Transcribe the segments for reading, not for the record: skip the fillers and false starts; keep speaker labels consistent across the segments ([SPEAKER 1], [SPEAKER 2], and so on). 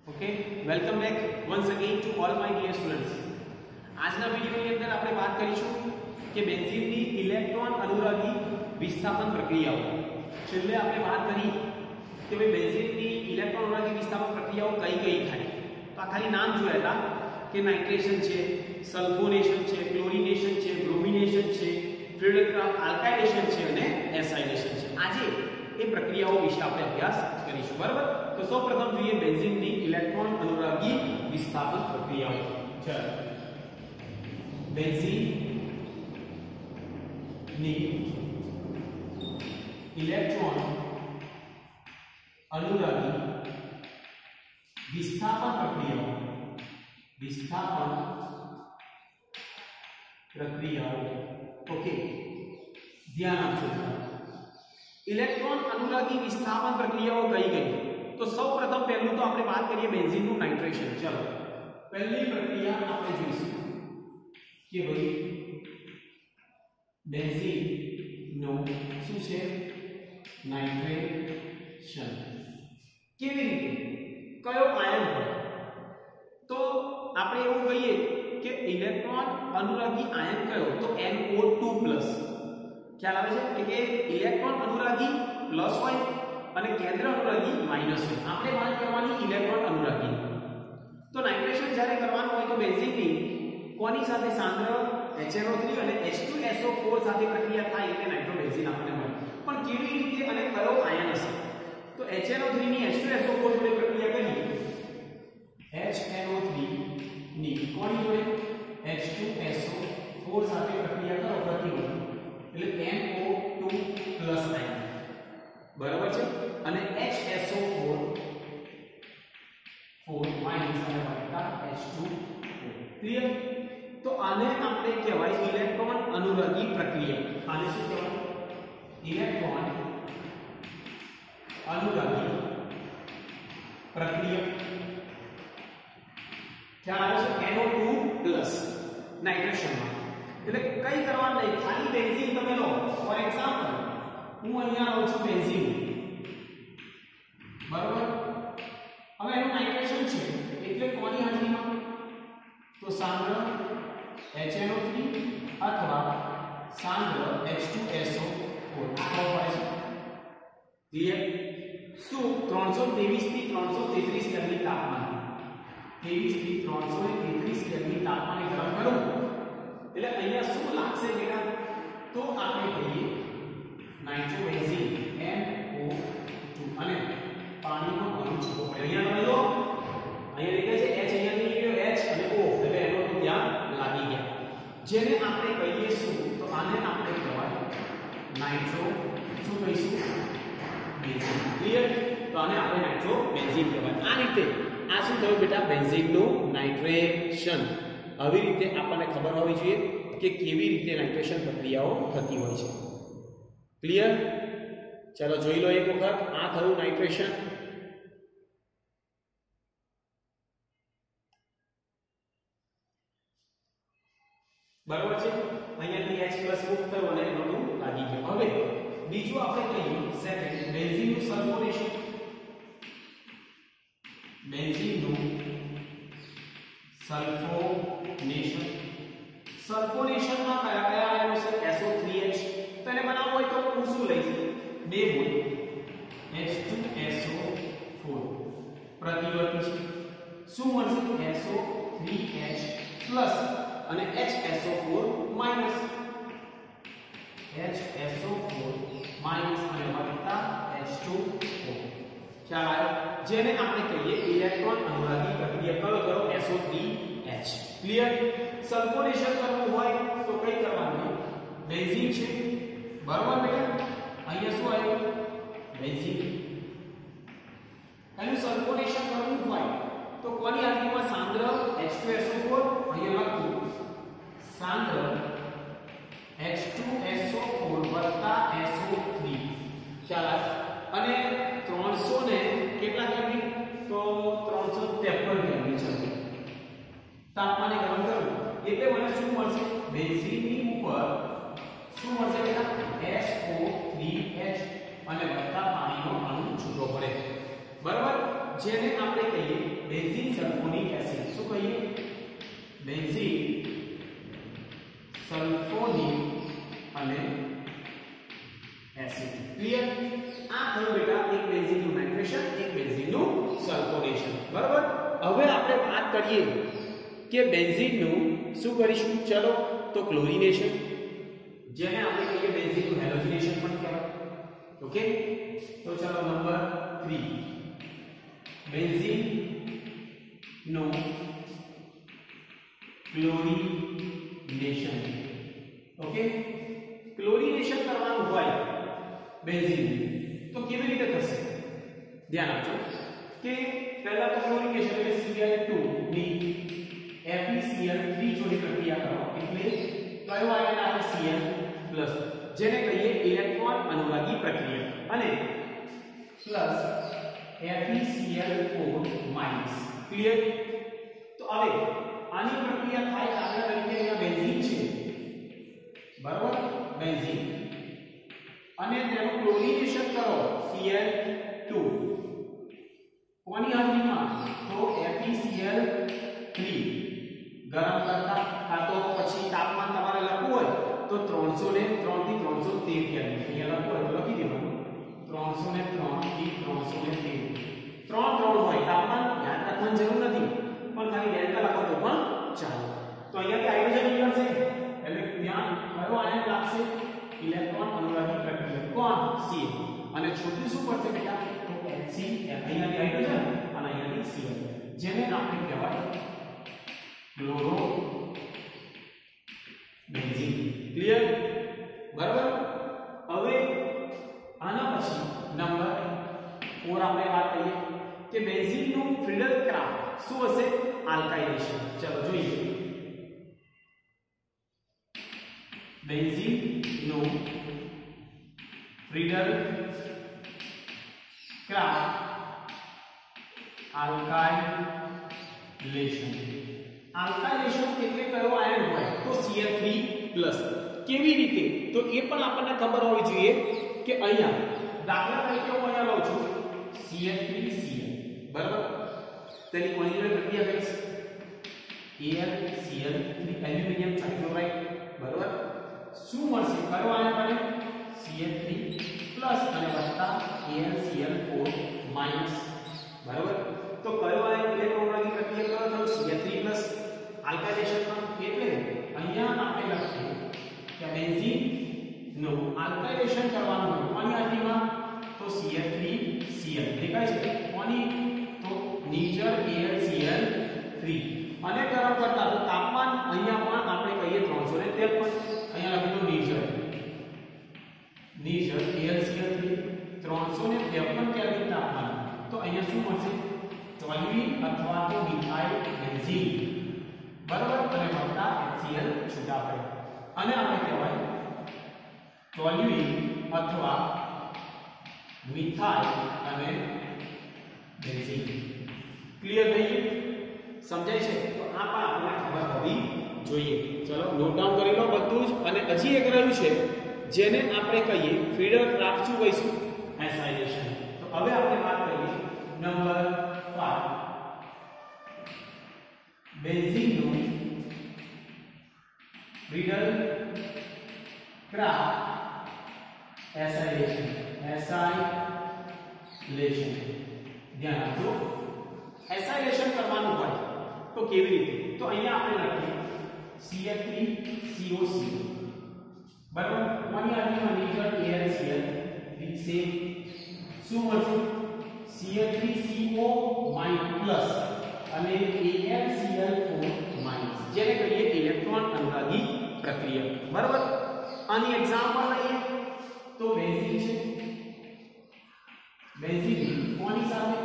[SPEAKER 1] Okay, welcome back once again to all my dear students. આજના વિડિયોની અંદર આપણે વાત કરીશું કે બેન્ઝીનની ઇલેક્ટ્રોન અનુરાગી વિસ્થાપન પ્રક્રિયાઓ। છેલ્લે આપણે વાત કરી કે ભાઈ બેન્ઝીનની ઇલેક્ટ્રોન અનુરાગી વિસ્થાપન પ્રક્રિયાઓ કઈ થાય। તો આ ખાલી નામ જોયા હતા કે નાઇટ્રેશન છે, સલ્ફોનેશન છે, ક્લોરિનેશન છે, બ્રોમિનેશન છે, ફ્રીડલક્રાફ્ટ આલ્કાઇલેશન છે અને એસાઇલેશન છે। આજે એ પ્રક્રિયાઓ વિશે આપણે અભ્યાસ કરીશું, બરાબર। तो સૌપ્રથમ જોઈએ બેન્ઝીનની ઇલેક્ટ્રોન અનુરાગી વિસ્થાપન પ્રક્રિયાઓ। ચાલો, બેન્ઝીનની ઇલેક્ટ્રોન અનુરાગી વિસ્થાપન પ્રક્રિયાઓ ઓકે, ધ્યાન આપજો। ઇલેક્ટ્રોન અનુરાગી વિસ્થાપન પ્રક્રિયાઓ કઈ तो સૌપ્રથમ પહેલું તો આપણે વાત કરીએ બેન્ઝીનનું નાઇટ્રેશન। ચલો, પહેલી પ્રક્રિયા આપણે જોઈશું કે ભાઈ બેન્ઝીનનું શું છે, નાઇટ્રેશન। કેવી રીતે, કયો આયન હોય? તો આપણે એવું કહીએ કે ઇલેક્ટ્રોન અનુરાગી આયન કયો, તો NO2+। ખ્યાલ આવે છે કે ઇલેક્ટ્રોન અનુરાગી પ્લસ હોય અને કેન્દ્ર અનુરાગી માઈનસ હોય। આપણે વાત કરવાની ઇલેક્ટ્રોન અનુરાગી। તો નાઇટ્રેશન જ્યારે કરવાનું હોય તો બેન્ઝીનની કોની સાથે સાંદ્ર HNO3 અને H2SO4 સાથે પ્રક્રિયા થાય એટલે નાઇટ્રોબેન્ઝીન આપણને મળે। પણ કેવી રીતે અને કયો આયન હશે? તો HNO3 ની H2SO4 જોડે પ્રક્રિયા કરી, HNO3 ની કોની જોડે H2SO4 સાથે પ્રક્રિયા કરો પ્રતિવર્ત એટલે NO2+ આયન, બરાબર છે। અને HSO4 માઈનસ અને વત્તા H2O, ક્લિયર? તો આને આપણે કહેવાય ઇલેક્ટ્રોન અનુરાગી પ્રક્રિયા। આને શું કહેવાય? ઇલેક્ટ્રોન અનુરાગી પ્રક્રિયા। ખ્યાલ આવે છે? NO2+ નાઇટ્રેશનમાં એટલે કઈ કરવાનું નહીં, ખાલી બેન્ઝીન તમે લો। ફોર એક્ઝામ્પલ હું અહીંયા લઉં છું બેન્ઝીન, બરાબર। હવે એનું નાઇટ્રેશન છે એટલે કોની હાજરીમાં? તો સાંદ્ર HNO3 અથવા સાંદ્ર H2SO4 આ હોય છે, ક્લિયર? શું 323 થી 333 કેલ્વિન તાપમાન, 23 થી 333 કેલ્વિન તાપમાને ગરમ કરો એટલે અહીંયા શું લાગશે બેટા? તો આપણે કહીએ નાઇટ્રોબેન્ઝીન NO2 અને પાણીનો અણુ છૂટો પડે। અહીંયા તમે લો, અહીંયા લખે છે H, અહીંયા નીકળ્યો H અને O એટલે NO2 ત્યાં લાગી ગયા, જેને આપણે કહીએ શું? તો આને આપણે કહેવાય નાઇટ્રો શું કહીશું? Benzene, clear? તો આને આપણે નાઇટ્રોબેન્ઝીન કહેવાય। આ રીતે આ શું થયું બેટા? બેન્ઝીનનું નાઇટ્રેશન। આવી રીતે આપણને ખબર હોવી જોઈએ કે કેવી રીતે નાઇટ્રેશન પ્રક્રિયાઓ થતી હોય છે, ક્લિયર? ચાલો જોઈ લો એક વખત, આ થયું નાઇટ્રેશન। બરાબર છે, અહીંયાથી H+ મુક્ત થયો અને NO2 લાગી ગયો। હવે બીજું આપણે કહીએ સેકન્ડ, બેન્ઝીનનું સલ્ફોનેશન। બેન્ઝીનનું સલ્ફોનેશનમાં કયા આયનો છે? SO3H। તો એને બનાવવું હોય તો હું શું લઈશ? 2 મોલ H2SO4 પ્રતિવર્તી છે, શું મળશે? SO3H પ્લસ અને HSO4 માઈનસ, HSO4 માઈનસ અને વત્તા H2O। ખ્યાલ આવ્યો? જેને આપણે કહીએ ઇલેક્ટ્રોન અનુરાગી પ્રક્રિયા। કરો SO3H, ક્લિયર? સલ્ફોનેશન કરવું હોય તો કઈ કરવાનું? બેન્ઝીન છે, બરાબર બેટા? અહીંયા શું આવ્યું? બેન્ઝીન। એનું સલ્ફોનેશન કરવું હોય તો કોની હાજરીમાં? સાંદ્ર H2SO4, અહીંયા લખું સાંદ્ર H2SO4 વત્તા SO3, ખ્યાલ આવે? અને 300 ને કેટલા કેલ્વિન? તો 353 કેલ્વિન છે તાપમાને ગરમ કરું એટલે મને શું મળશે? બેન્ઝીનની ઉપર શું મળશે બેટા? SO3H અને વત્તા પાણીનો અણુ છૂટો પડે, બરાબર? જેને આપણે કહીએ બેન્ઝીન સલ્ફોનિક એસિડ. શું કહીએ? બેન્ઝીન સલ્ફોનિક અને એસિડ. ક્લિયર? આ થયું બેટા એક બેન્ઝીનનું નાઇટ્રેશન, એક બેન્ઝીનનું સલ્ફોનેશન. બરાબર? હવે આપણે વાત કરીએ કે બેન્ઝીનનું શું કરીશું? ચલો તો ક્લોરિનેશન, જેને આપણે કહીએ બેન્ઝીનનું હેલોજનેશન પણ કહેવાય. ઓકે, તો ચલો નંબર 3 બેન્ઝીનનું ક્લોરિનેશન. ઓકે, ક્લોરિનેશન કરવાનું હોય બેન્ઝીન તો કેવી રીતે થશે? ધ્યાન આપજો કે પહેલા તો ક્લોરિનેશન એટલે Cl2 ની FeCl3 જોડે પ્રક્રિયા કરો એટલે કયો આયન આવે? Cl+, જેને કહીએ ઇલેક્ટ્રોન અનુરાગી પ્રક્રિયા, અને પ્લસ FeCl4-. ક્લિયર? તો હવે આની પ્રક્રિયા થાય દાખલા તરીકે અહીંયા બેન્ઝીન છે, બરાબર? બેન્ઝીન, અને તેનું ક્લોરિનેશન કરો Cl2 કોની હાજરીમાં? તો FeCl3 ગરમ કરતા, આ તો પછી તાપમાન તમારે લખવું હોય તો 303 થી 313 કેલ્વિન. અહીંયા લખવું હોય તો લખી દેવાનું 303 થી 313. 3 હોય તાપમાન યાદ રાખવાની જરૂર નથી, પણ ખાલી ડેલ્ટા લખો તો પણ ચાલે. તો અહીંયાથી હાઇડ્રોજન નીકળશે એટલે ત્યાં કયો આયન લાગશે? ઇલેક્ટ્રોન અનુરાગી પ્રક્રિયા. કોણ? Cl. અને છોડવું શું પડશે બેટા? તો HCl. અહીંયાથી હાઇડ્રોજન અને અહીંયાથી Cl, જેને આપણે કહેવાય ક્લોરો બેન્ઝીન. ક્લિયર? બરાબર? હવે આના પછી નંબર 4 આપણે વાત કરીએ કે બેન્ઝીનનું ફ્રીડલ ક્રાફ્ટ શું હશે? આલ્કાઇલેશન. ચલો જોઈએ. બેન્ઝીનનું ફ્રીડલ ક્રાફ્ટ આલ્કાઇલેશન. આલ્કાઇલેશન એટલે કયો આયન હોય? તો Cl3+. કેવી રીતે? તો એ પણ આપણને ખબર હોવી જોઈએ કે અહીંયા દાખલા તરીકે હું અહીંયા લઉં છું Cl3Cl, બરાબર? તેની કોની જોડે પ્રક્રિયા કરીશ? AlCl3 એલ્યુમિનિયમ હાઇડ્રોક્સાઇડ, બરાબર? શું મળશે? કયો આયન બને? Cl3+ અને વત્તા AlCl4-, બરાબર? તો કયો આયન ઇલેક્ટ્રોનની પ્રક્રિયા કરો? તો Cl3+ આલ્કાઇલેશનમાં. એટલે અહીંયા આપણે લખીએ કે બેન્ઝીન નું આલ્કાઇલેશન કરવાનું હોય કોની હાજરીમાં? તો Cl3Cl. દેખાય છે કોની? તો નિર્જળ AlCl3. અને ગરમ કરતા તો તાપમાન અહીંયા પણ આપણે કહીએ 353. અહીંયા લખેલું નિર્જળ AlCl3 353 કેલ્વિન તાપમાન. તો અહીંયા શું મળશે? ટોલ્યુઇન અથવા તો મિથાઇલ બેન્ઝીન, બરાબર? અને વત્તા HCl છૂટા પડે, અને આપણે કહેવાય ટોલ્યુઇન અથવા મિથાઇલ અને બેન્ઝીન. ક્લિયર થઈ ગયું? સમજાય છે? તો આ પણ આપણને ખબર હોવી જોઈએ. ચલો નોટ ડાઉન કરી લો બધું જ. અને હજી એક રહ્યું છે જેને આપણે કહીએ ફ્રીડલ ક્રાફ્ટ. શું કહીશું? એસાઇલેશન. તો હવે આપણે વાત કરીએ નંબર 5 બેન્ઝીનનું ફ્રીડલ ક્રાફ્ટ એસાઇલેશન. એસાઇલેશન ધ્યાન આપજો. એસાઇલેશન કરવાનું હોય તો કેવી રીતે? તો અહીંયા આપણે લખીએ Cl3COC, બરાબર? કોની હાજરીમાં? નિર્જળ AlCl3. શું મળશે? Cl3CO- અને AlCl4-, જેને કહીએ ઇલેક્ટ્રોન અનુરાગી પ્રક્રિયા, બરાબર? આની એક્ઝામ્પલ લઈએ તો બેન્ઝીન છે. બેન્ઝીન કોની સાથે?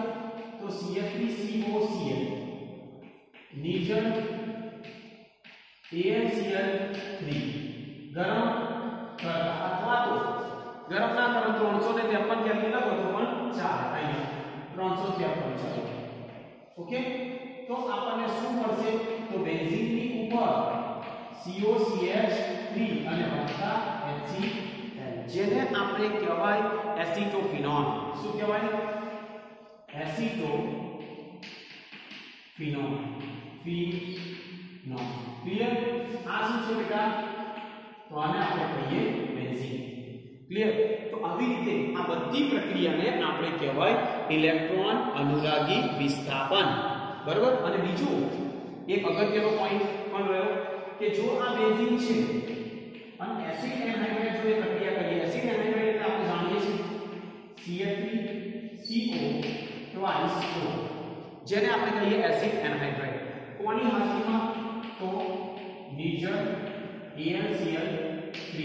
[SPEAKER 1] તો Cl3COCl નિર્જળ AlCl3 ગરમ કરતા, અથવા તો ગરમ ના કરો 353 કેલ્વિન લખો તો પણ ચાલે. અહીંયા 353 ચાલે. ઓકે, તો આપણને શું મળશે? તો બેન્ઝીનની ઉપર COCH3 અને વત્તા HCl, જેને આપણે કહેવાય એસિટોફિનોલ. શું કહેવાય? એસિટોફિનોલ. ફિનોલ ક્લિયર આ શું છે બેટા તો આને આપણે કહીએ બેન્ઝીન ક્લિયર તો આવી રીતે આ બધી પ્રક્રિયાને આપણે કહેવાય ઇલેક્ટ્રોન અનુરાગી વિસ્થાપન બરાબર અને બીજું એક અગત્યનો પોઈન્ટ પણ રહ્યો કે જો આ બેન્ઝીન છે અને એસિડ એનહાઇડ્રાઇડ જો એ પ્રક્રિયા કરીએ એસિડ એનહાઇડ્રાઇડ એટલે આપણે જાણીએ છીએ CH3CO twice O જેને આપણે કહીએ એસિડ એનહાઇડ્રાઇડ કોની હાજરીમાં તો નિર્જળ AlCl3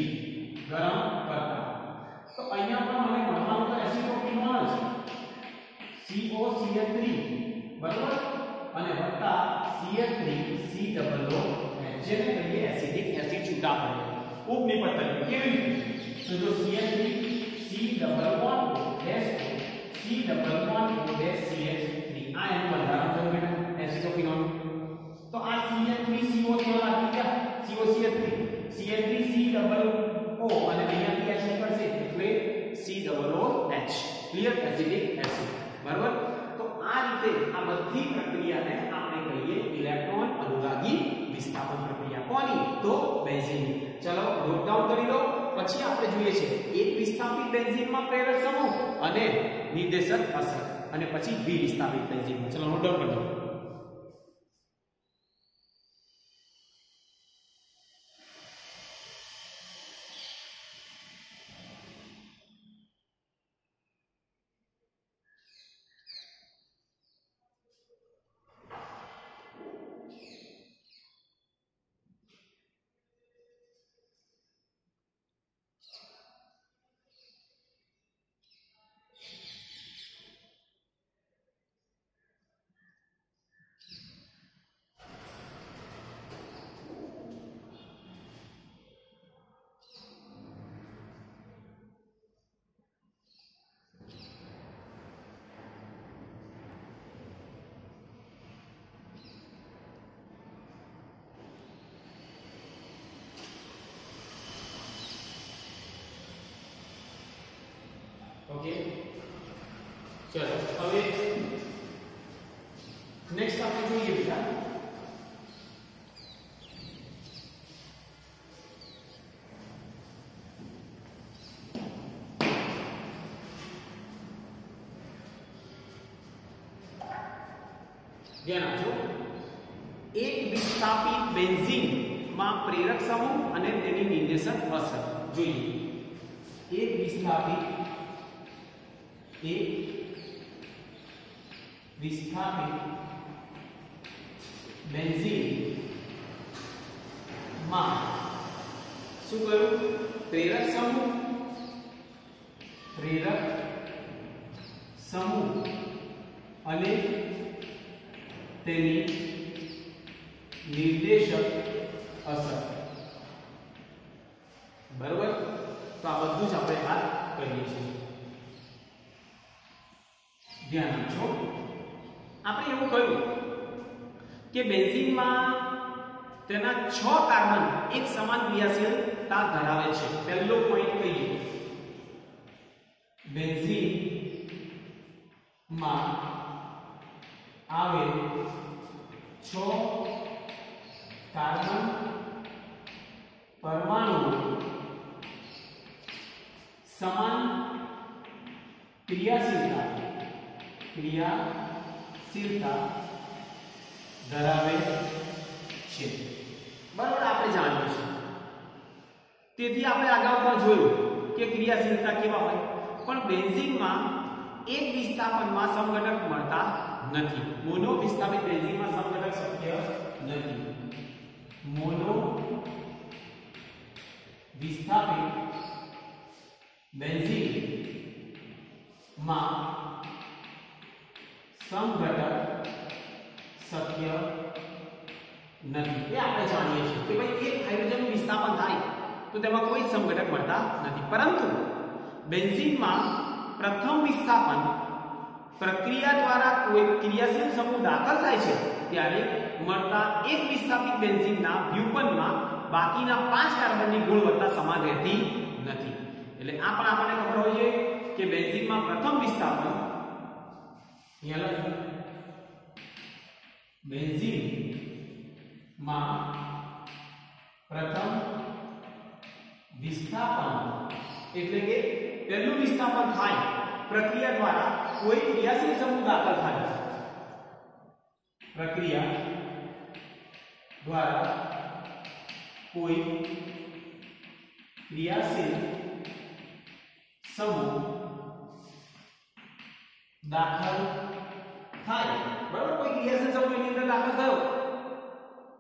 [SPEAKER 1] ગરમ કરતા તો અહીંયા પણ મને મળવાનું તો એસિટોફિનોલ જ COCl3 બરાબર અને વત્તા Cl3COO જેને કહીએ એસિડિક એસિડ છૂટા પડે ઉપનિપતન કેવી રીતે તો જો Cl3C11OH3 આ એનું બંધારણ થયું બેટા એસિટોફિનોલ તો આ Cl3CO થયો લાગી ગયા COCl3 Cl3COO અને અહીંયાથી એસિડ પડશે એટલે COOH ક્લિયર એસિડિક એસિડ બરાબર તો આ રીતે આ બધી પ્રક્રિયાને આપણે કહીએ ઇલેક્ટ્રોન અનુરાગી વિસ્થાપન પ્રક્રિયા કોની તો બેન્ઝીન ચલો નોટ ડાઉન કરી લો પછી આપણે જોઈએ છે એક વિસ્થાપિત બેન્ઝીનમાં પ્રેરક સમૂહ અને નિર્દેશક અસર અને પછી દ્વિ વિસ્થાપિત બેન્ઝીનમાં ચલો નોટ ડાઉન કરી લો ओके चलो હવે નેક્સ્ટ આપણે જોઈએ બેટા ધ્યાન આપજો એક વિસ્થાપિત બેન્ઝીન માં પ્રેરક સમૂહ અને તેની નિર્દેશક અસર જોઈએ એક વિસ્થાપિત બેન્ઝીન માં શું કરું પ્રેરક સમૂહ અને તેની નિર્દેશક અસર બરાબર તો આ બધું જ આપણે વાત કરીએ છીએ ધ્યાન આપજો આપણે એવું કહ્યું કે બેન્ઝીનમાં તેના 6 કાર્બન એક સમાન ક્રિયાશીલતા ધરાવે છે પહેલો પોઈન્ટ કહીએ બેન્ઝીનમાં આવેલ 6 કાર્બન પરમાણુ સમાન ક્રિયાશીલતા ધરાવે છે બરાબર આપણે જાણીએ છીએ તેથી આપણે અગાઉ પણ જોયું કે ક્રિયાશીલતા કેવા હોય પણ બેન્ઝીનમાં એક વિસ્થાપનમાં સમઘટક મળતા નથી મોનો વિસ્થાપિત બેન્ઝીનમાં સમઘટક શક્ય નથી મોનો વિસ્થાપિત બેન્ઝીનમાં સમઘટક શક્ય નથી એ આપણે જાણીએ છીએ કે ભાઈ એક હાઇડ્રોજનનું વિસ્થાપન થાય તો તેમાં કોઈ સમઘટક મળતા નથી પરંતુ બેન્ઝીનમાં પ્રથમ વિસ્થાપન પ્રક્રિયા દ્વારા કોઈ ક્રિયાશીલ સમૂહ દાખલ થાય છે ત્યારે મળતા એક વિસ્થાપિત બેન્ઝીનના વ્યુપનમાં બાકીના 5 કાર્બનની ગુણવત્તા સમાન રહેતી નથી એટલે આ પણ આપણને ખબર હોય છે કે બેન્ઝીનમાં પ્રથમ વિસ્થાપન બેન્ઝીન માં પ્રથમ વિસ્થાપન એટલે કે પહેલું વિસ્થાપન થાય પ્રક્રિયા દ્વારા કોઈ ક્રિયાશીલ સમૂહ દાખલ થાય પ્રક્રિયા દ્વારા કોઈ ક્રિયાશીલ સમૂહ દાખલ થાય બરાબર કોઈ ક્રિયાશીલ સમૂહ એની અંદર દાખલ થયો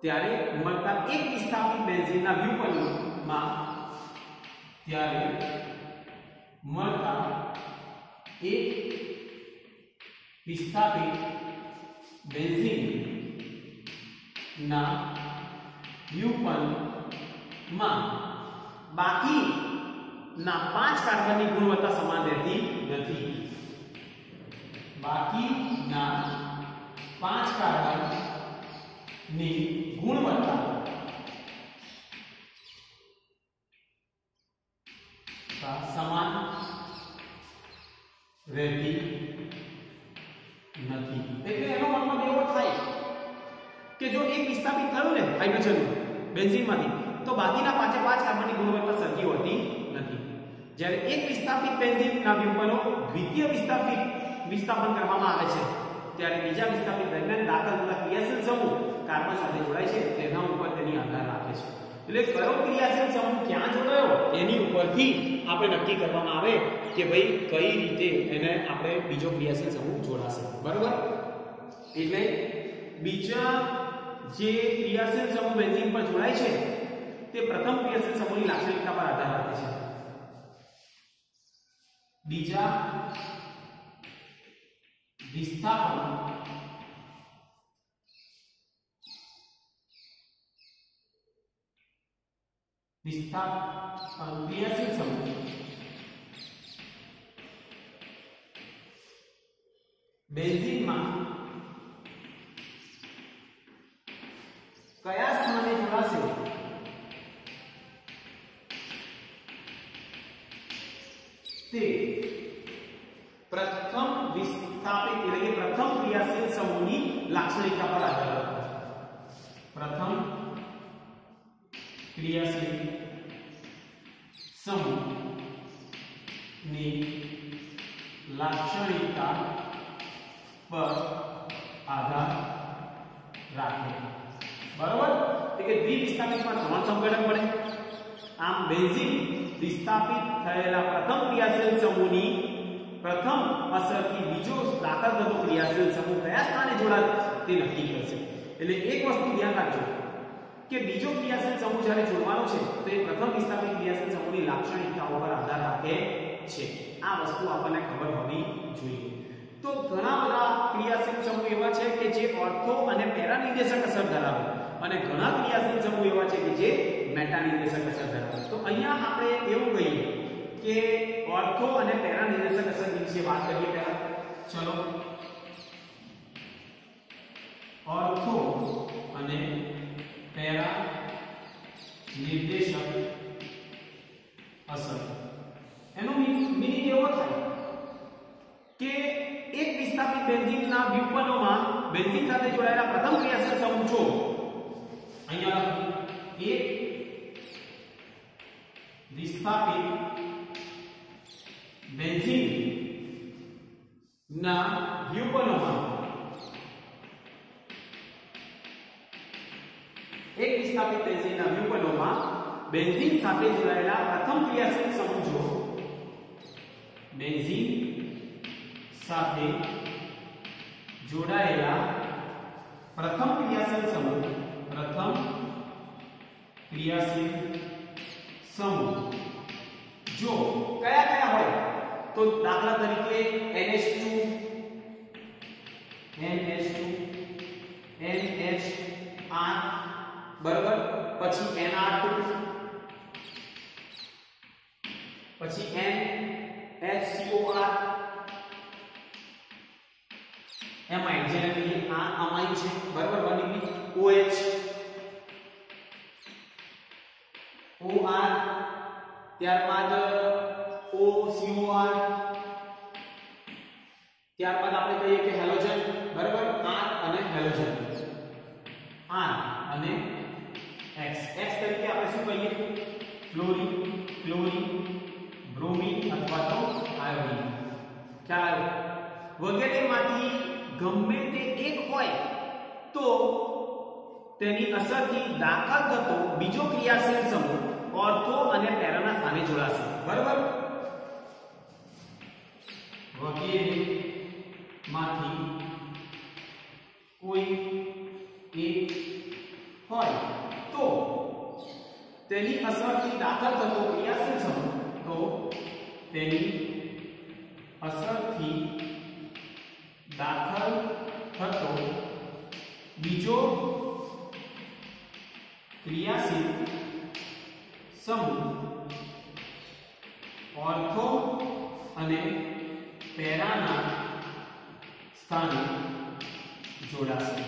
[SPEAKER 1] ત્યારે મળતા એક વિસ્થાપિત બેન્ઝીનના વ્યુપન્નમાં ત્યારે મળતા એક વિસ્થાપિત બેન્ઝીનના વ્યુપન્નમાં બાકીના 5 કાર્બનની ગુણવત્તા સમાન રહેતી નથી બાકીના 5 કાર્બનની ગુણવત્તા સમાન રહેતી નથી એટલે એનો મતલબ એવો થાય કે જો એક વિસ્થાપિત થયું ને હાઇડ્રોજન બેન્ઝીનમાંથી તો બાકીના 5 કાર્બનની ગુણવત્તા સરખી હોતી નથી જ્યારે એક વિસ્થાપિત બેન્ઝીનના વ્યુપનો દ્વિતીય વિસ્થાપન કરવામાં આવે છે ત્યારે બીજા વિસ્થાપિત દરમિયાન દાખલ થતા ક્રિયાશીલ સમૂહ કાર્બન સાથે જોડાય છે તેના ઉપર તેની આધાર રાખે છે એટલે કયો ક્રિયાશીલ સમૂહ ક્યાં જોડાયો એની ઉપરથી આપણે નક્કી કરવામાં આવે કે ભાઈ કઈ રીતે એને આપણે બીજો ક્રિયાશીલ સમૂહ જોડાશે બરાબર એટલે બીજા જે ક્રિયાશીલ સમૂહ બેન્ઝીન પર જોડાય છે તે પ્રથમ ક્રિયાશીલ સમૂહની લાક્ષણિકતા પર આધાર રાખે છે બીજા વિસ્થાપન ક્રિયાશીલ સમૂહ બેન્ઝીનમાં કયા સ્થાને જોડાશે તે પ્રથમ વિસ્થાપિત એટલે કે પ્રથમ ક્રિયાશીલ સમૂહની લાક્ષણિકતા પર આધાર રાખે છે પ્રથમ ક્રિયાશીલ સમૂહની લાક્ષણિકતા પર આધાર રાખે બરાબર એટલે કે દ્વિવિસ્થાપિતમાં 3 સંઘટન પડે આમ બેન્ઝીન વિસ્થાપિત થયેલા પ્રથમ ક્રિયાશીલ સમૂહની પ્રથમ અસરથી બીજો દાખલ થતો ક્રિયાશીલ સમૂહ કયા સ્થાને જોડાશે તે નક્કી કરશે એટલે એક વસ્તુ ધ્યાન રાખજો કે બીજો ક્રિયાશીલ સમૂહ જ્યારે જોડવાનો છે તો એ પ્રથમ વિસ્થાપિત ક્રિયાશીલ સમૂહની લાક્ષણિકતાઓ પર આધાર રાખે છે આ વસ્તુ આપણને ખબર હોવી જોઈએ તો ઘણા બધા ક્રિયાશીલ સમૂહ એવા છે કે જે ઓર્થો અને પેરા નિર્દેશક અસર ધરાવે અને ઘણા ક્રિયાશીલ સમૂહ એવા છે કે જે મેટા નિર્દેશક અસર ધરાવે તો અહીંયા આપણે એવું કહીએ કે ઓર્થો અને પેરા નિર્દેશક અસર વિશે વાત કરીએ પહેલા ચલો ઓર્થો અને પેરા નિર્દેશક અસર એનો મીનિંગ એવો થાય કે એક વિસ્થાપિત બેન્ઝીનના વ્યુપનોમાં બેન્ઝીન સાથે જોડાયેલા પ્રથમ ક્રિયાશીલ સમૂહ જો અહીંયા એક વિસ્થાપિત બેન્ઝીન ના વ્યુપનોમાં એક વિસ્થાપિત બેન્ઝીનના વ્યુપનોમાં બેન્ઝીન સાથે જોડાયેલા પ્રથમ ક્રિયાશીલ સમૂહ જો બેન્ઝીન સાથે જોડાયેલા પ્રથમ ક્રિયાશીલ સમૂહ જો કયા કયા હોય તો દાખલા તરીકે NH2 NHR બરાબર પછી NR2 પછી NHCOR એમાઇડ જેને કહીએ આ અમાઇડ છે બરાબર 1 ડિગ્રી OH OR ત્યારબાદ OCOR ત્યારબાદ આપણે કહીએ કે હેલોજન બરાબર R અને હેલોજન R અને X તરીકે આપણે શું કહીએ? ફ્લોરિન, ક્લોરિન, બ્રોમિન અથવા તો આયોડિન. ખ્યાલ વગેરેમાંથી ગમે તે એક હોય તો તેની અસરથી દાખલ થતો બીજો ક્રિયાશીલ સમૂહ ઓર્થો અને પેરાના સ્થાને જોડાશે. બરાબર? વગેરેમાંથી કોઈ એક હોય તો તેની અસરથી દાખલ થતો ક્રિયાશીલ સમૂહ તો તેની અસરથી દાખલ થતો બીજો ક્રિયાશીલ સમૂહ ઓર્થો અને પેરાના સ્થાને જોડાશે.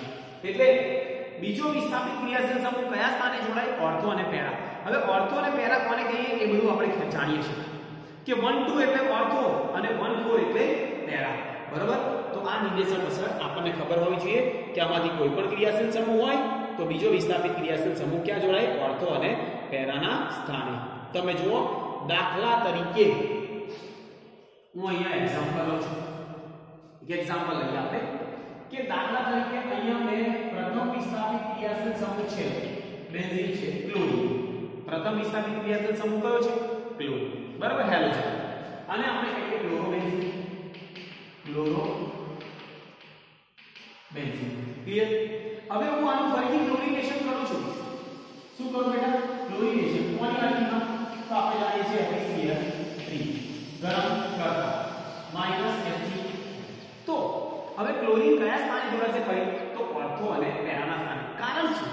[SPEAKER 1] એટલે બીજો વિસ્થાપિત ક્રિયાશીલ સમૂહ કયા સ્થાને જોડાય? ઓર્થો અને પેરા. હવે ઓર્થો અને પેરા કોને કહીએ એ બધું આપણે જાણીએ છીએ કે 1 2 એટલે ઓર્થો અને 1 4 એટલે પેરા. બરાબર? તો આ નિર્દેશક અસર આપણને ખબર હોવી જોઈએ કે આમાંથી કોઈ પણ ક્રિયાશીલ સમૂહ હોય તો બીજો વિસ્થાપિત ક્રિયાશીલ સમૂહ ક્યાં જોડાય? ઓર્થો અને પેરાના સ્થાને. તમે જુઓ દાખલા તરીકે હું અહીંયા એક્ઝામ્પલ લઉં છું. એક એક્ઝામ્પલ લઈએ આપણે કે દાખલા તરીકે અહીંયા મેં પ્રથમ વિસ્થાપિત ક્રિયાશીલ સમૂહ છે બેન્ઝીન છે, ક્લોરીન. પ્રથમ વિસ્થાપિત ક્રિયાશીલ સમૂહ કયો છે? ક્લોરીન. બરાબર? હેલોજન. અને આપણે કહીએ ક્લોરોબેન્ઝીન, ક્લોરોબેન્ઝીન. ક્લિયર? હવે હું આનું ફરીથી ક્લોરીનેશન કરું છું. શું કરું બેટા? ક્લોરીનેશન. કોની હાજરીમાં? તો આપણે જાણીએ છીએ FeCl3 ગરમ કરતા -Hc. તો હવે ક્લોરીન કયા સ્થાને જોડાશે? ફરી તો ઓર્થો અને પેરાના સ્થાને. કારણ શું?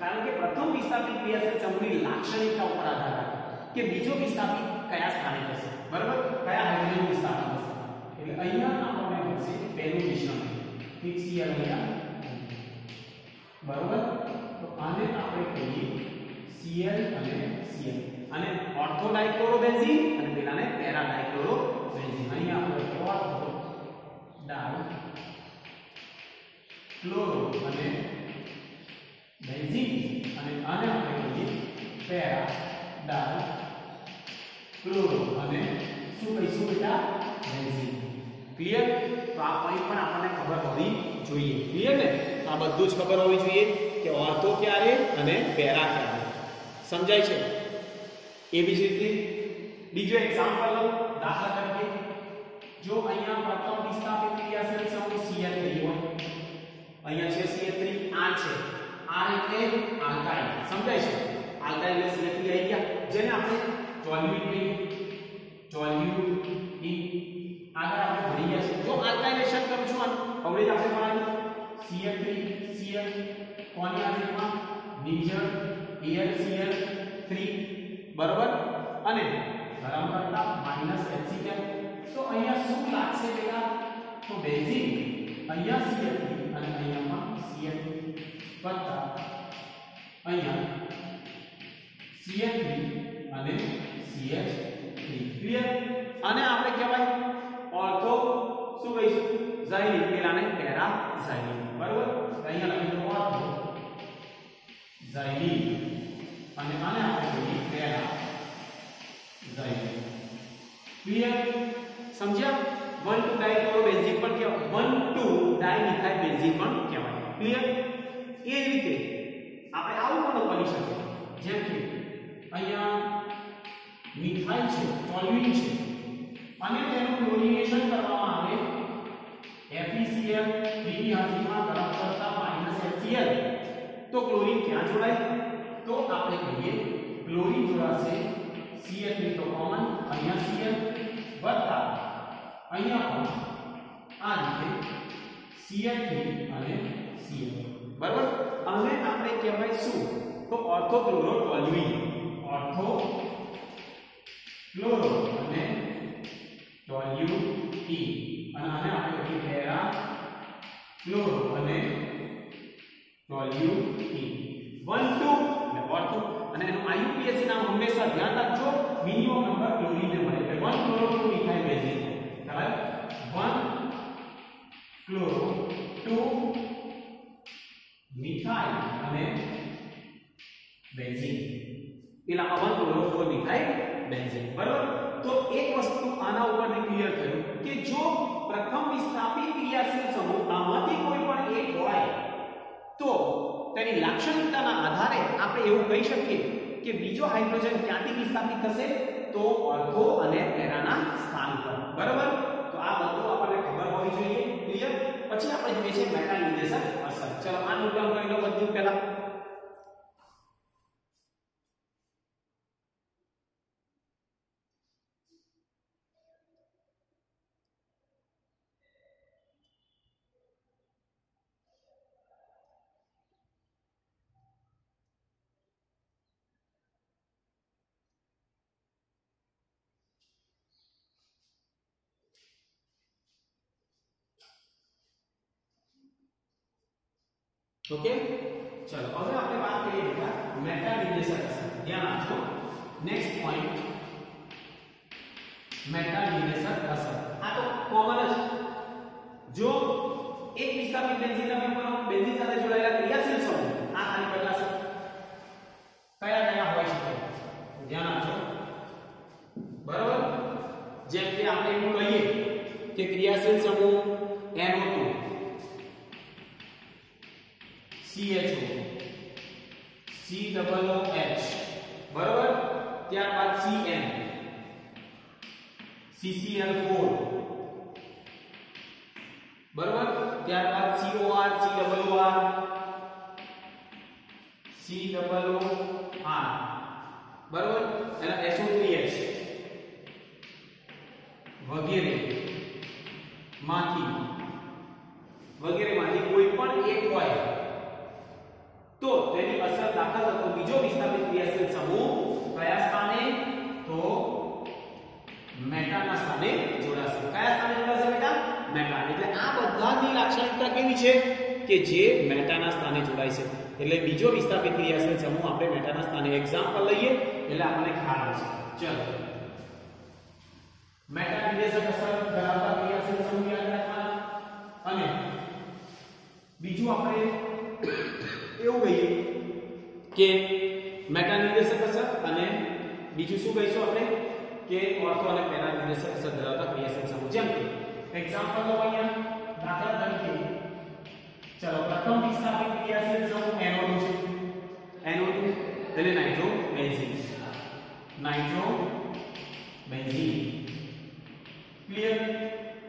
[SPEAKER 1] કારણ કે પ્રથમ વિસ્થાપિત ક્રિયાશીલ સમૂહની લાક્ષણિકતા ઉપર આધાર રાખે કે બીજો વિસ્થાપિત કયા સ્થાને થશે. બરાબર? કયા હાઇડ્રોજન વિસ્થાપિત થશે. એટલે અહીંયા આપણને મળશે પહેલું મિશ્રણ FeCl અહીંયા. બરાબર? તો આને આપણે કહીએ Cl અને Cl. અને ઓર્થો ડાઇક્લોરોબેન્ઝીન અને પેલાને પેરા ડાઇક્લોરોબેન્ઝીન. અહીંયા આપણે ઓર્થો ડાઇક્લોરો અને બેન્ઝીન અને આને આપણે કહીએ પેરા ડાઇક્લોરો અને શું કહીશું બેટા? બેન્ઝીન. ક્લિયર? તો આ કંઈ પણ આપણને ખબર હોવી જોઈએ. ક્લિયર ને? આ બધું જ ખબર હોવી જોઈએ કે ઓર્થો ક્યારે અને પેરા ક્યારે. સમજાય છે? એવી જ રીતે બીજો એક્ઝામ્પલ લો. દાખલા તરીકે જો અહીંયા પ્રથમ વિસ્થાપિત ક્રિયાશીલ સમૂહ Cl3 હોય, અહીંયા છે CH3, R છે. R એટલે આલ્કાઇલ. સમજાય છે? આલ્કાઇલ એટલે CH3 આવી ગયા, જેને આપણે ટોલ્યુઇન કહીએ. ટોલ્યુઇન આગળ આપણે ભણી ગયા છે. જો આલ્કાઇલેશન કરું છું હવે જ આપણે ભણાવ્યું CH3 Cl કોની હાજરીમાં? નિર્જળ AlCl3. બરાબર? અને ગરમ કરતા -Hc કેમ? તો અહીંયા શું લાગશે બેટા? તો બેન્ઝીન અહીંયા CH3 અને અહીંયામાં CH3 વત્તા અહીંયા CH3 અને CH3. ક્લિયર? અને આપણે કહેવાય ઓર્થો શું કહીશું? ઝાઇલીન. પેલાને પેરા ઝાઇલીન. બરાબર? અહીંયા લખી દો ઓર્થો ઝાઇલીન અને આને આપણે કહીએ પેરા ઝાઇલીન. ક્લિયર? સમજ્યા? 1 2 ડાઇક્લોરોબેન્ઝીન પણ કહેવાય, 1 2 ડાઇમિથાઇલ બેન્ઝીન પણ કહેવાય. ક્લિયર? એ જ રીતે આપણે આવું પણ બની શકે જેમ કે અહીંયા મિથાઇલ છે, ટોલ્યુઇન છે અને તેનું ક્લોરીનેશન કરવામાં આવે FeCl3 ની હાજરીમાં ગરમ કરતા -HCl. તો ક્લોરીન ક્યાં જોડાય? તો આપણે કહીએ ક્લોરીન જોડાશે CH3 તો કોમન અહીંયા Cl વત્તા અહીંયા પણ આ રીતે CH3 અને Cl. બરાબર? આને આપણે કહેવાય શું? તો ઓર્થોક્લોરોટોલ્યુઇન. ઓર્થોક્લોરો અને ટોલ્યુઇન. અને આને આપણે કહીએ પેરા ક્લોરો અને ટોલ્યુઇન. 1 2 એટલે ઓર્થો અને એનું IUPAC નામ હંમેશા ધ્યાન રાખજો. મિનિમમ નંબર ક્લોરીન ને મળે એટલે 1 ક્લોરો 2 મિથાઇલ બેન્ઝીન. બરાબર? 1 ક્લોરો 2 મિથાઇલ અને બેન્ઝીન પેલા 1,4 મિથાઇલ બેન્ઝીન બરાબર। તો એક વસ્તુ આના ઉપરથી ક્લિયર થયું કે જો પ્રથમ વિસ્થાપિત ક્રિયાશીલ સમૂહ આમાંથી કોઈ પણ એક હોય તો તેની લાક્ષણિકતાના આધારે આપણે એવું કહી શકીએ કે બીજો હાઇડ્રોજન ક્યાંથી વિસ્થાપિત થશે તો ઓર્થો અને પેરાના સ્થાન પર બરાબર। તો આ બધું આપણને ખબર હોવી જોઈએ ક્લિયર। પછી આપણે જોઈએ છે મેટા નિર્દેશક અસર। ચલો આ નોટ ડાઉન કરી લો બધું પહેલા। ओके चलो હવે આપણે વાત કરીએ બેટા મેટા નિર્દેશક અસર। ધ્યાન આપજો નેક્સ્ટ પોઈન્ટ મેટા નિર્દેશક અસર। આ તો કોમન જ જો એક વિસ્થાપિત બેન્ઝીન તમે ઉપર બેન્ઝીન સાથે જોડાયેલા ક્રિયાશીલ સમૂહ આ ખાલી બદલાશે કયા કયા હોઈ શકે ધ્યાન આપજો બરાબર। જેમ કે આપણે એવું કહીએ કે ક્રિયાશીલ સમૂહ NO2 CHO COOH बराबर ત્યારબાદ CN CCl4 बराबर ત્યારબાદ COR COOR बराबर અને SO3H વગેરે માંથી કોઈ પણ એક હોય तो तेरी असर दाखल तो बीजो विस्थापित क्रियाशील समूह कया स्थाने तो मेटा ना स्थाने जोड़ाશે કયા સ્થાને જોડાશે બેટા મેટા। એટલે આ બધાની લાક્ષણિકતા કેવી છે કે જે મેટાના સ્થાને જોડાય છે એટલે બીજો વિસ્થાપિત ક્રિયાશીલ સમૂહ આપણે મેટાના સ્થાને એક્ઝામ્પલ લઈએ એટલે આપણને ખ્યાલ આવશે। ચલો મેટા નિર્દેશક અસર ધરાવતા ક્રિયાશીલ સમૂહ યાદ રાખવાના અને બીજું આપણે એવું કહીએ કે મેટા નિર્દેશક અસર અને બીજું શું કહીશું આપણે કે ઓર્થો અને પેરા નિર્દેશક અસર ધરાવતા ક્રિયાશીલ સમૂહ। જેમ કે એક્ઝામ્પલ લો અહીંયા દાખલા તરીકે ચલો પ્રથમ વિસ્થાપિત ક્રિયાશીલ સમૂહ NO2 છે NO2 એટલે નાઇટ્રોબેન્ઝીન ક્લિયર।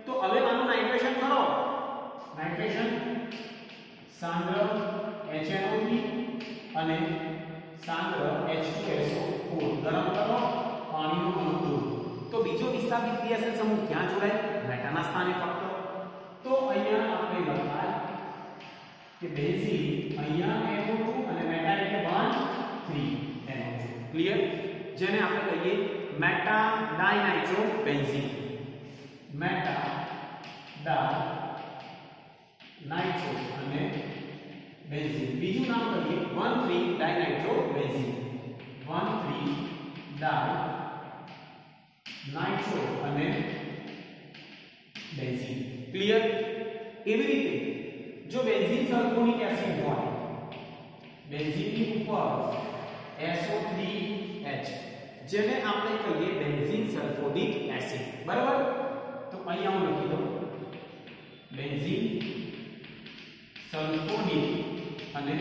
[SPEAKER 1] તો હવે આનું નાઇટ્રેશન કરો નાઇટ્રેશન સાંદ્ર HNO3 અને સાંદ્ર H2SO4 ગરમ કરો પાણીનું અણુ દૂર તો બીજો વિસ્થાપિત ક્રિયાશીલ સમૂહ ક્યાં જોડાય મેટાના સ્થાને ફક્ત। તો અહીંયા આપણે લખાય કે બેન્ઝીન અહીંયા NO2 અને મેટા એટલે 1 3 NO2 ક્લિયર। જેને આપણે કહીએ મેટા ડાઇનાઇટ્રોબેન્ઝીન મેટા ડાઇનાઇટ્રો અને બેન્ઝીન। બીજું નામ કહીએ 1,3 ડાઇનાઇટ્રોબેન્ઝીન 1,3 ડાઇનાઇટ્રો અને બેન્ઝીન ક્લિયર। એવી રીતે જો બેન્ઝીન સલ્ફોનિક એસિડ હોય બેન્ઝીનની ઉપર SO3H જેને આપણે કહીએ બેન્ઝીન સલ્ફોનિક એસિડ બરાબર। તો અહીંયા હું લખી દઉં બેન્ઝીન સલ્ફોનિક અને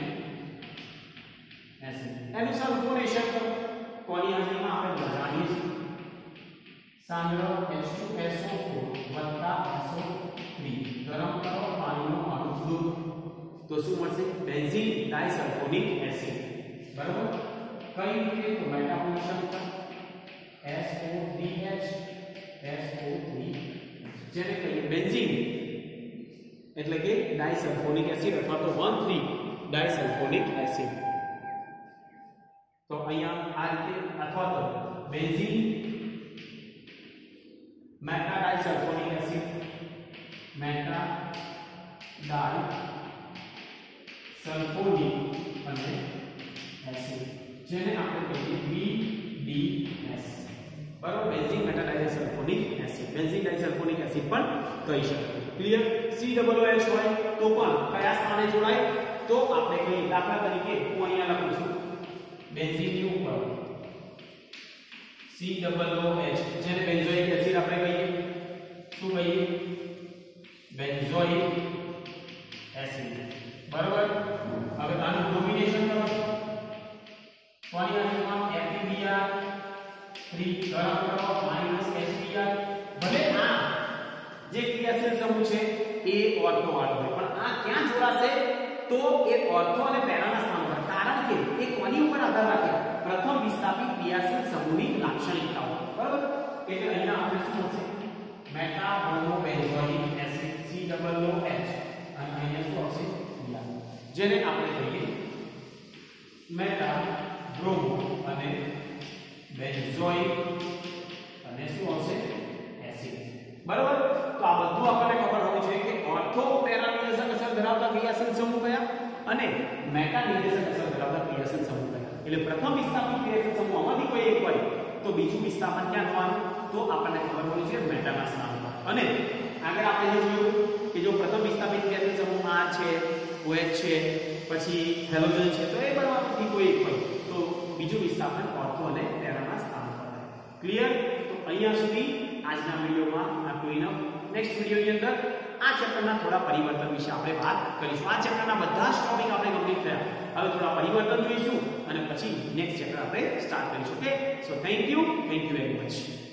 [SPEAKER 1] એસિડ એનું સલ્ફોનેશન કોની હાજરીમાં આપણે જાણીએ છીએ સાંદ્ર H2SO4 SO3 ગરમ કરો પાણીનો અણુ દૂર તો શું મળશે બેન્ઝીન ડાઇસલ્ફોનિક એસિડ બરાબર। કઈ રીતે તો મેટાબોલિઝમ SO3H SO3 જેને કહીએ બેન્ઝીન એટલે કે ડાઇસલ્ફોનિક એસિડ અથવા તો 1,3 ડાઇસલ્ફોનિક એસિડ। તો અહીંયા આ રીતે અથવા તો benzene meta disulphonic acid meta disulphonic અને એસિડ જેને આપણે કહીએ BDS બરાબર benzene meta disulphonic acid benzene disulphonic acid પણ કહી શકાય ક્લિયર। COOH હોય તો પણ કયા સ્થાને જોડાય તો આપણે કહીએ દાખલા તરીકે હું અહીંયા લખું છું બેન્ઝીનની ઉપર COOH જેને બેન્ઝોઇક એસિડ આપણે કહીએ શું કહીએ બેન્ઝોઇક એસિડ બરાબર હવે આનું ડોમિનેશન કરો કોની હાજરીમાં FeBr3 ગરમ કરો -HBr ભલે આ જે ક્રિયાશીલ સમૂહ છે એ ઓર્થો વાળો હોય પણ આ ક્યાં જોડાશે તો એ ઓર્થો અને પેરાના સ્થાન પર કારણ કે એ કોની ઉપર આધાર રાખે પ્રથમ વિસ્થાપિત ક્રિયાશીલ સમૂહની લાક્ષણિકતાઓ બરાબર એટલે અહીંયા આપણે શું મળશે meta bromo benzoic acid COOH અને અહીંયા શું આવશે જેને આપણે કહીએ મેટા બ્રોમો અને બેન્ઝોઇક અને શું આવશે એસિડ બરાબર તો આ બધું આપણને ખબર હોવી જોઈએ કે ઓર્થો પેરા નિર્દેશક અસર ધરાવતા ક્રિયાશીલ સમૂહ કયા અને મેટા નિર્દેશક અસર ધરાવતા ક્રિયાશીલ સમૂહ કયા એટલે પ્રથમ વિસ્થાપિત ક્રિયાશીલ સમૂહમાંથી કોઈ એક હોય તો બીજું વિસ્થાપન ક્યાં થવાનું તો આપણને ખબર હોવી જોઈએ મેટાના સ્થાન પર અને આગળ આપણે જે જોયું કે જો પ્રથમ વિસ્થાપિત ક્રિયાશીલ સમૂહ R છે OH છે પછી હેલોજન છે તો એ બધામાંથી કોઈ એક હોય તો બીજું વિસ્થાપન ઓર્થો અને પેરાના સ્થાન પર થાય ક્લિયર તો અહીંયા સુધી આજના વિડિયોમાં આ ટુ ઇનફ નેક્સ્ટ વિડિયોની અંદર આ ચેપ્ટરના થોડા પરિવર્તન વિશે આપણે વાત કરીશું આ ચેપ્ટરના બધા જ ટોપિક આપણે કમ્પ્લીટ થયા હવે થોડા પરિવર્તન જોઈશું અને પછી નેક્સ્ટ ચેપ્ટર આપણે સ્ટાર્ટ કરીશું okay so thank you very much